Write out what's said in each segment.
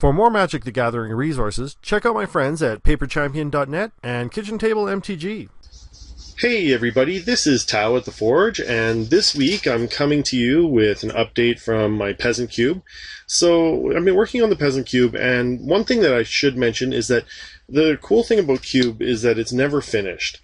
For more Magic the Gathering resources, check out my friends at paperchampion.net and Kitchen Table MTG. Hey everybody, this is Tao at the Forge, and this week I'm coming to you with an update from my Peasant Cube. So, I've been working on the Peasant Cube, and one thing that I should mention is that the cool thing about Cube is that it's never finished.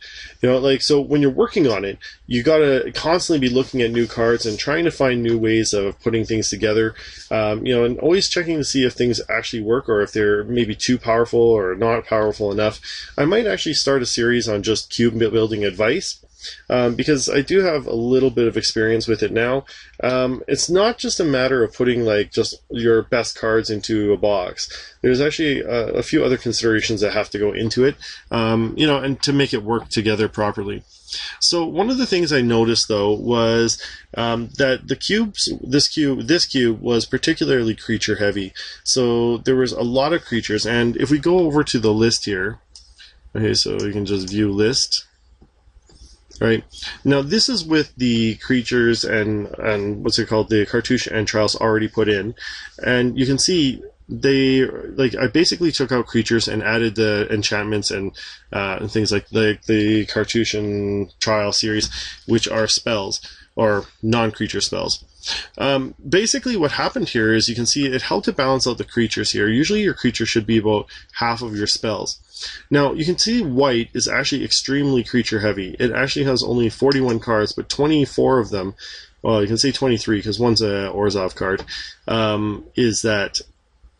So when you're working on it, you gotta constantly be looking at new cards and trying to find new ways of putting things together, and always checking to see if things actually work or if they're maybe too powerful or not powerful enough. I might actually start a series on just Cube building advice. Because I do have a little bit of experience with it now. It's not just a matter of putting just your best cards into a box. There's actually a few other considerations that have to go into it, and to make it work together properly. So one of the things I noticed though was that this cube was particularly creature heavy. So there was a lot of creatures, and if we go over to the list here, okay, so you can just view list. Right. Now this is with the creatures and the Cartouche and trials already put in, and you can see I basically took out creatures and added the enchantments and things like the Cartouche and trial series, which are spells or non-creature spells. Basically what happened here is you can see it helped to balance out the creatures here. Usually your creature should be about half of your spells. Now, you can see white is actually extremely creature heavy. It actually has only 41 cards, but 24 of them, well, you can say 23 because one's a Orzhov card, is that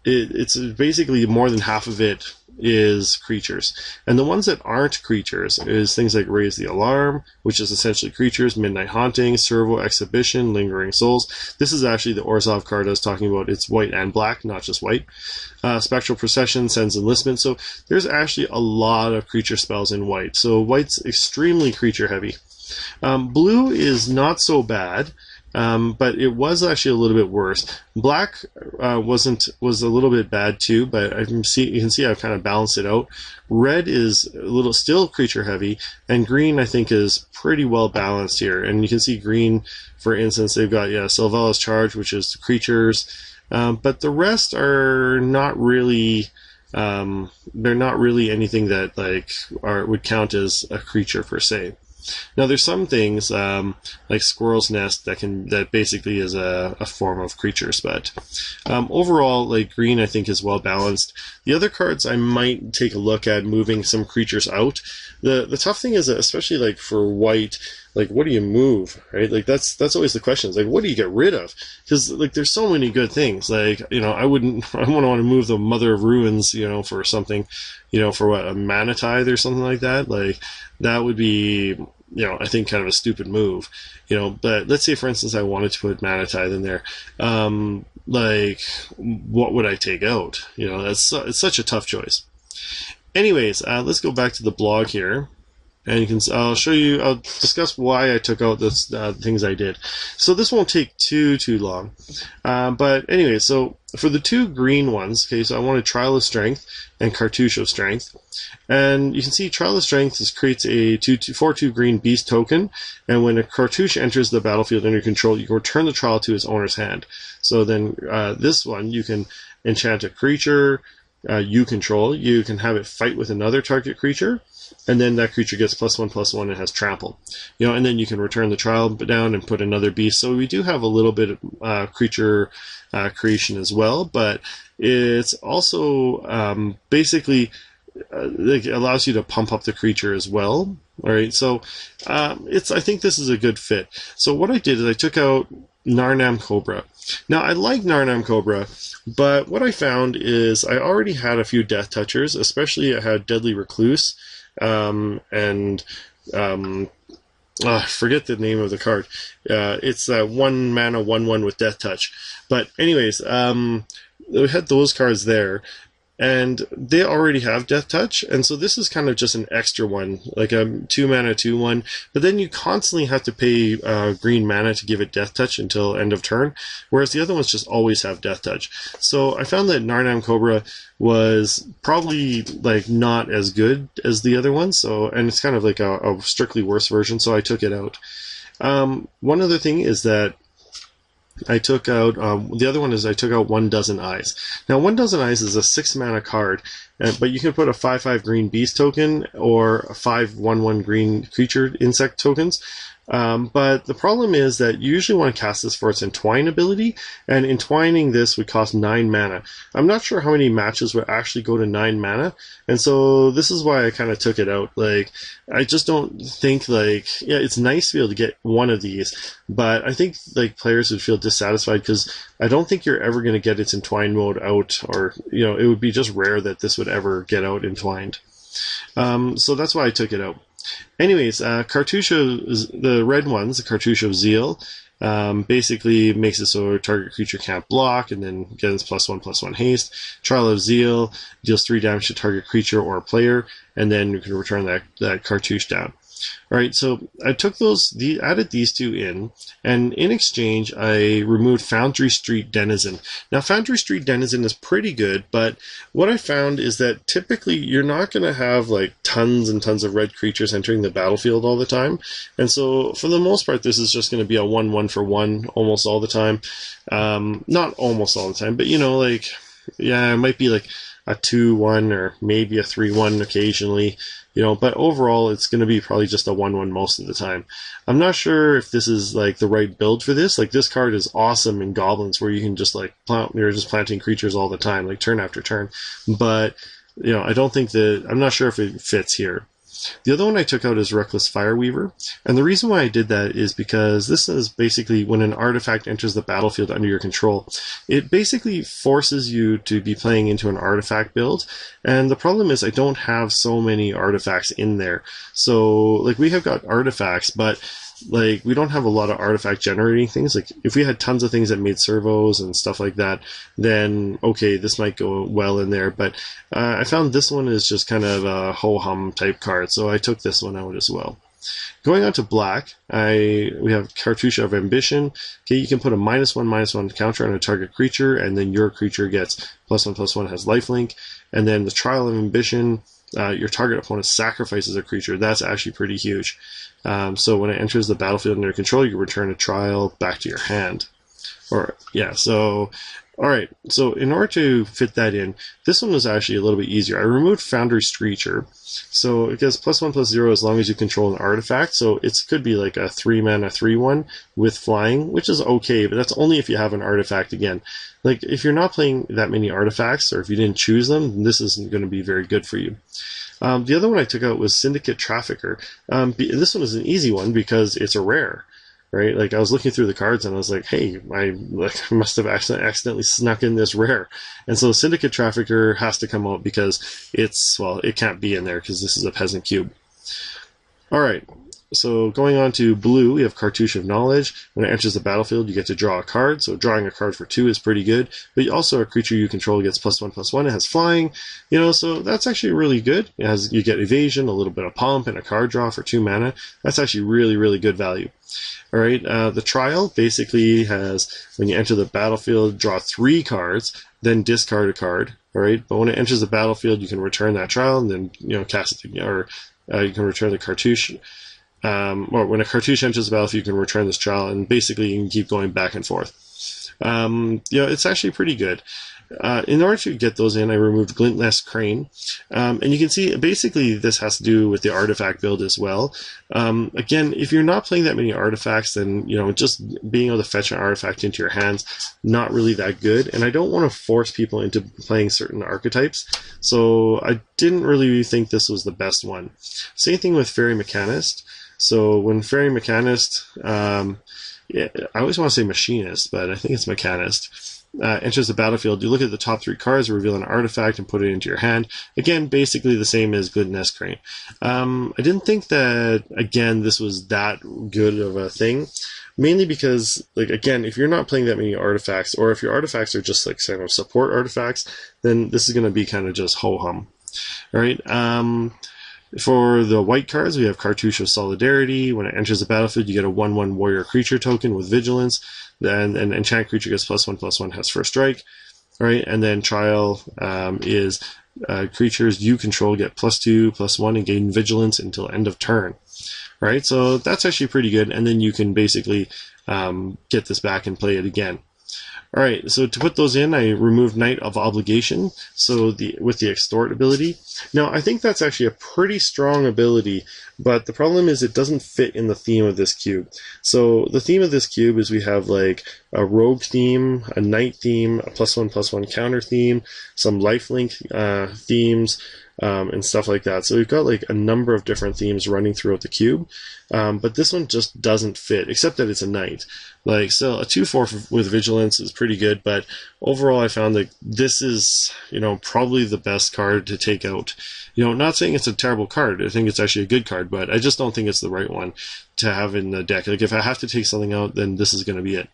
it's basically more than half of it is creatures. And the ones that aren't creatures is things like Raise the Alarm, which is essentially creatures, Midnight Haunting, Servo Exhibition, Lingering Souls. This is actually the Orzhov card I was talking about. It's white and black, not just white. Spectral Procession, Sends Enlistment. So there's actually a lot of creature spells in white. So white's extremely creature heavy. Blue is not so bad. But it was actually a little bit worse. Black was a little bit bad too, but you can see I've kind of balanced it out. Red is a little still creature heavy, and green I think is pretty well balanced here. And you can see green, for instance, they've got Sylvella's Charge, which is creatures, but the rest are not really. They're not really anything that would count as a creature per se. Now there's some things like Squirrel's Nest that basically is a form of creatures, but overall, green I think is well balanced. The other cards I might take a look at moving some creatures out. The tough thing is that, especially for white, what do you move, right? That's always the question. It's what do you get rid of? Because there's so many good things. I wouldn't want to move the Mother of Ruins, for something, for what, a Mana Tithe or something like that. That would be, I think kind of a stupid move, but let's say for instance I wanted to put Mana Tithe in there. What would I take out? It's such a tough choice. Anyways, let's go back to the blog here. And I'll discuss why I took out the things I did. So this won't take too long. But anyway, so for the two green ones, okay, so I wanted Trial of Strength and Cartouche of Strength. And you can see Trial of Strength creates a 4/2 green beast token, and when a Cartouche enters the battlefield under control, you can return the trial to its owner's hand. So then this one, you can enchant a creature you control, you can have it fight with another target creature, and then that creature gets +1/+1 and has trample. And then you can return the trial down and put another beast. So we do have a little bit of creature creation as well, but it's also basically it allows you to pump up the creature as well. All right, so I think this is a good fit. So what I did is I took out Narnam Cobra. Now, I like Narnam Cobra, but what I found is I already had a few Death Touchers, especially I had Deadly Recluse, and I forget the name of the card. It's 1 mana 1/1 with Death Touch. But anyways, we had those cards there, and they already have Death Touch, and so this is kind of just an extra one, like a 2 mana 2/1, but then you constantly have to pay green mana to give it Death Touch until end of turn, whereas the other ones just always have Death Touch. So I found that Narnam Cobra was probably not as good as the other ones, and it's kind of like a strictly worse version, so I took it out. One other thing is that I took out, the other one is I took out 1 Dozen Eyes. Now, 1 Dozen Eyes is a 6 mana card, but you can put a 5/5 green beast token or a 5/1/1 green creature insect tokens. But the problem is that you usually want to cast this for its Entwine ability, and Entwining this would cost 9 mana. I'm not sure how many matches would actually go to 9 mana, and so this is why I kind of took it out. Like, I just don't think, like, yeah, it's nice to be able to get one of these, but I think, like, players would feel dissatisfied because I don't think you're ever going to get its Entwine mode out, or, you know, it would be just rare that this would ever get out entwined. So that's why I took it out. Anyways, Cartouche, the red ones, the Cartouche of Zeal, basically makes it so target creature can't block, and then gets +1/+1 haste. Trial of Zeal deals 3 damage to target creature or player, and then you can return that Cartouche down. Alright, so I took added these two in, and in exchange I removed Foundry Street Denizen. Now, Foundry Street Denizen is pretty good, but what I found is that typically you're not going to have like tons and tons of red creatures entering the battlefield all the time, and so for the most part this is just going to be a 1/1 for 1 almost all the time. Not almost all the time, but you know, like, yeah, it might be like a 2/1 or maybe a 3/1 occasionally, you know, but overall it's going to be probably just a 1/1 most of the time. I'm not sure if this is like the right build for this. Like, this card is awesome in Goblins where you can just like you're just planting creatures all the time, like turn after turn, but you know, I'm not sure if it fits here. The other one I took out is Reckless Fireweaver, and the reason why I did that is because this is basically when an artifact enters the battlefield under your control, it basically forces you to be playing into an artifact build, and the problem is I don't have so many artifacts in there. So, like, we have got artifacts, but like, we don't have a lot of artifact generating things. Like, if we had tons of things that made servos and stuff like that, then okay, this might go well in there, but I found this one is just kind of a ho-hum type card, so I took this one out as well. Going on to black, we have Cartouche of Ambition. Okay, you can put a -1/-1 counter on a target creature, and then your creature gets +1/+1, has lifelink. And then the Trial of Ambition, your target opponent sacrifices a creature. That's actually pretty huge. So when it enters the battlefield under your control, you return a trial back to your hand. Alright, so in order to fit that in, this one was actually a little bit easier. I removed Foundry Streacher, so it gets +1/+0 as long as you control an artifact, so it could be like a 3-mana 3/1 with flying, which is okay, but that's only if you have an artifact again. Like, if you're not playing that many artifacts, or if you didn't choose them, this isn't going to be very good for you. The other one I took out was Syndicate Trafficker. This one is an easy one because it's a rare, right? Like, I was looking through the cards and I was like, hey, I must have accidentally snuck in this rare. And so Syndicate Trafficker has to come out because it can't be in there because this is a Peasant Cube. Alright, so going on to blue, we have Cartouche of Knowledge. When it enters the battlefield, you get to draw a card, so drawing a card for 2 is pretty good, but also a creature you control gets +1/+1, it has flying, you know, so that's actually really good. You get evasion, a little bit of pump, and a card draw for 2 mana. That's actually really, really good value. Alright, the Trial basically has, when you enter the battlefield, draw 3 cards, then discard a card, alright, but when it enters the battlefield, you can return that Trial, and then, you know, cast it again, or you can return the Cartouche. Or when a Cartouche enters the battlefield, you can return this Trial, and basically you can keep going back and forth. You know, it's actually pretty good. In order to get those in, I removed Glintless Crane. And you can see, basically, this has to do with the artifact build as well. Again, if you're not playing that many artifacts, then, you know, just being able to fetch an artifact into your hands, not really that good. And I don't want to force people into playing certain archetypes, so I didn't really think this was the best one. Same thing with Fairy Mechanist. So when Fairy Mechanist, I always want to say Machinist, but I think it's Mechanist, enters the battlefield, you look at the top 3 cards, reveal an artifact, and put it into your hand. Again, basically the same as Glintless Crane. I didn't think that, again, this was that good of a thing, mainly because, like, again, if you're not playing that many artifacts, or if your artifacts are just like kind of support artifacts, then this is going to be kind of just ho-hum. Alright, for the white cards, we have Cartouche of Solidarity. When it enters the battlefield, you get a 1/1 warrior creature token with vigilance. Then an enchant creature gets +1/+1, has first strike. Alright, and then Trial is creatures you control get +2/+1 and gain vigilance until end of turn. right? So that's actually pretty good, and then you can basically get this back and play it again. All right, so to put those in, I removed Knight of Obligation, so with the Extort ability. Now, I think that's actually a pretty strong ability, but the problem is it doesn't fit in the theme of this cube. So the theme of this cube is we have like a rogue theme, a knight theme, a +1/+1 counter theme, some lifelink themes, and stuff like that. So we've got like a number of different themes running throughout the cube, but this one just doesn't fit, except that it's a knight. Like, so a 2/4 with vigilance is pretty good, but overall I found that this is, probably the best card to take out. Not saying it's a terrible card. I think it's actually a good card, but I just don't think it's the right one to have in the deck. Like, if I have to take something out, then this is going to be it.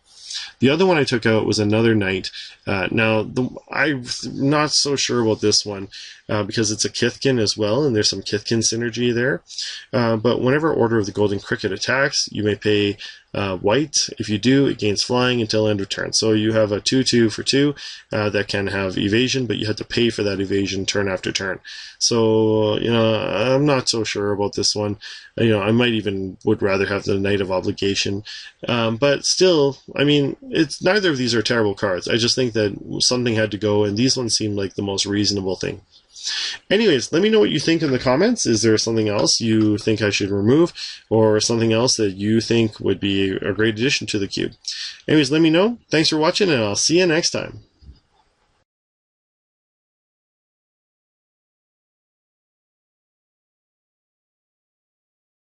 The other one I took out was another knight. Now, I'm not so sure about this one because it's a Kithkin as well, and there's some Kithkin synergy there. But whenever Order of the Golden Cricket attacks, you may pay white. If you do, it gains flying until end of turn. So you have a 2/2 for 2 that can have evasion, but you have to pay for that evasion turn after turn. So, I'm not so sure about this one. I might even would rather have the Knight of Obligation. But still, it's neither of these are terrible cards. I just think that something had to go, and these ones seem like the most reasonable thing. Anyways, let me know what you think in the comments. Is there something else you think I should remove, or something else that you think would be a great addition to the cube? Anyways, let me know. Thanks for watching, and I'll see you next time.